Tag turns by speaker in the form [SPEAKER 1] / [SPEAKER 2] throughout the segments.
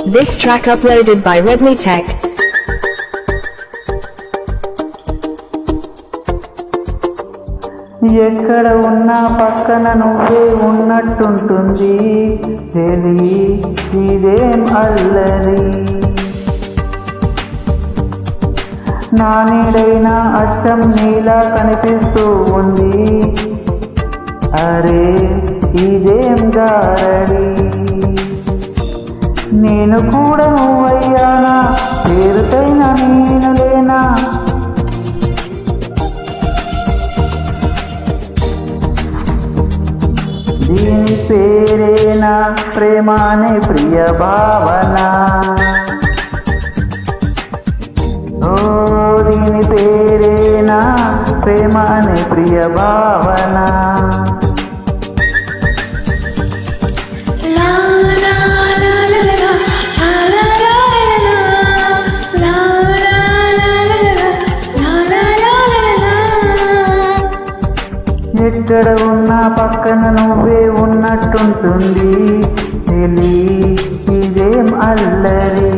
[SPEAKER 1] This track uploaded by Redmi Tech.
[SPEAKER 2] ఎక్కడ ఉన్నా పక్కన నువ్వే ఉన్నట్టుంటుంది చెలి ఇదేం అల్లరి నా నీడైనా అచ్చం నీలా కనిపిస్తూ ఉంది అరే ఇదేం గారడి నేను కూడా నువ్వయ్యానా పేరుకైనా నేను లేనా దీని పేరేనా ప్రేమ అనే ప్రియ భావన ఓ దీని పేరేనా ప్రేమ అనే ప్రియ భావన ఎక్కడ ఉన్నా పక్కన నువ్వే ఉన్నట్టుంటుంది చెలి ఇదేం అల్లరి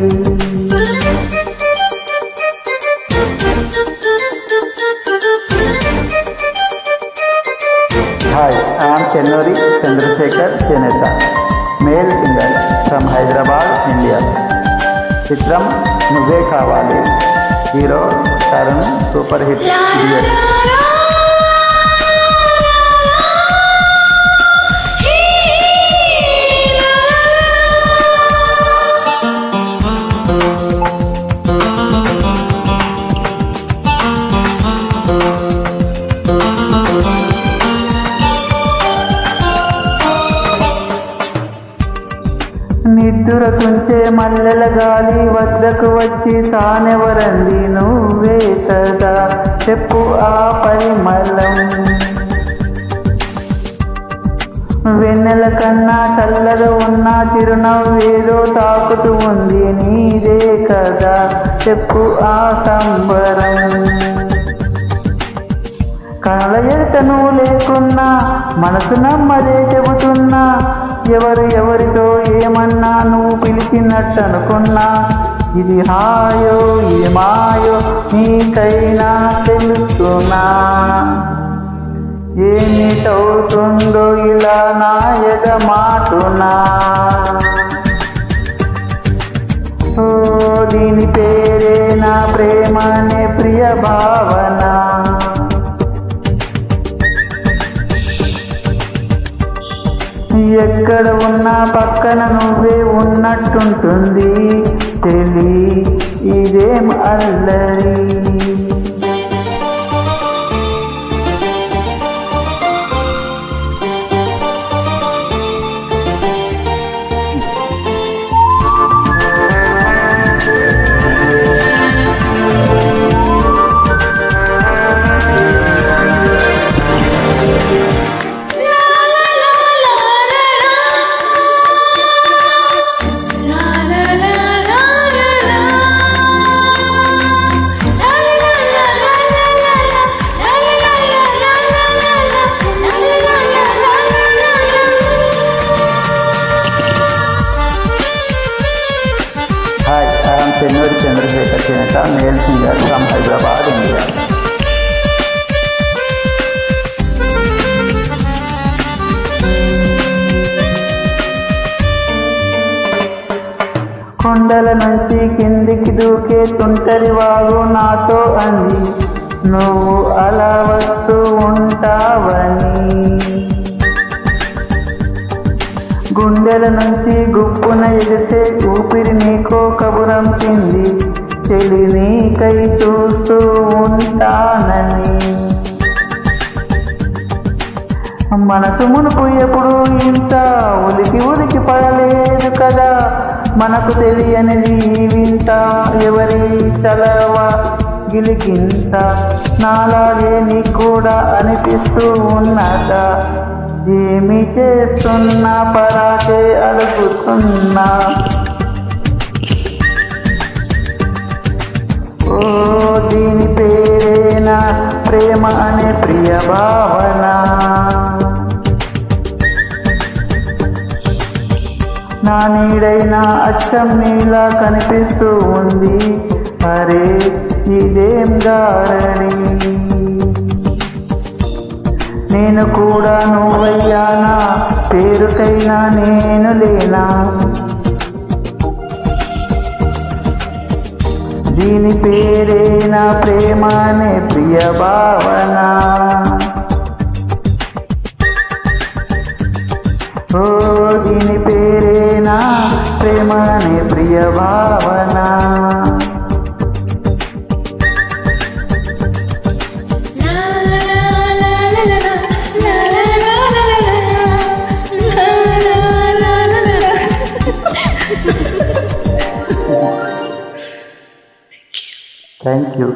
[SPEAKER 2] హాయ్ ఐఎమ్ చెన్నూరి చంద్రశేఖర్ చేనేత male singer from Hyderabad India. చిత్రం Nuvve Kavali. Hero Tarun. Super hit Idiot. నిద్దుర కుంచే మల్లెల గాలి వద్దకు వచ్చి తానెవరంది నువ్వే కదా చెప్పు ఆ పరిమళం వెన్నెల కన్నా చల్లగా ఉన్న చిరునవ్వేదో తాకుతూ ఉంది నీదే కదా చెప్పు ఆ సంబరం కళ్ళ ఎదుట నువ్వు లేకున్నా మనసు నమ్మదే చెబుతున్నా ఎవరితో ఏమన్నా నువ్వు పిలిచినట్టు అనుకున్నా ఇది హాయో ఇది మాయో నీకైనా తెలుసునా ఏమిటవుతుందో ఇలా నా ఎగమాటునా ఓ దీని పేరే నా ప్రేమనే ప్రియ భావన ఎక్కడ ఉన్నా పక్కన నువ్వే ఉన్నట్టుంటుంది చెలి ఇదేం అల్లరి. చెన్నూరి చంద్రశేఖర్ చేనేత male singer from Hyderabad India. కొండల నుంచి కిందికి దూకే తుంటరి వాగు నాతో అంది నువ్వు అలా వస్తూ ఉంటావని గుండెల నుంచి గుప్పున ఎగిసే ఊపిరి నీకో కబురంపింది చెలి నీకై చూస్తూ ఉంటానని మనసు మునుపు ఎప్పుడు ఇంత ఉలికి పడలేదు కదా మనకు తెలియనిది వింత ఎవరి చలవ గిలికింత నాలాగే నీకు కూడా అనిపిస్తూ ఉన్నదా ఏమి చేస్తున్నా పరాకే అడుగుతున్నా ఓ దీని పేరేనా ప్రేమ అనే ప్రియ భావన నా నీడైనా అచ్చం నీలా కనిపిస్తూ ఉంది. అరే ఇదేం గారడి, నేను కూడా నువ్వయ్యానా, పేరుకైనా నేను లేనా, దీని పేరే నా ప్రేమనే ప్రియ భావన. ఓ దీని పేరే నా ప్రేమనే ప్రియ భావన. Thank you.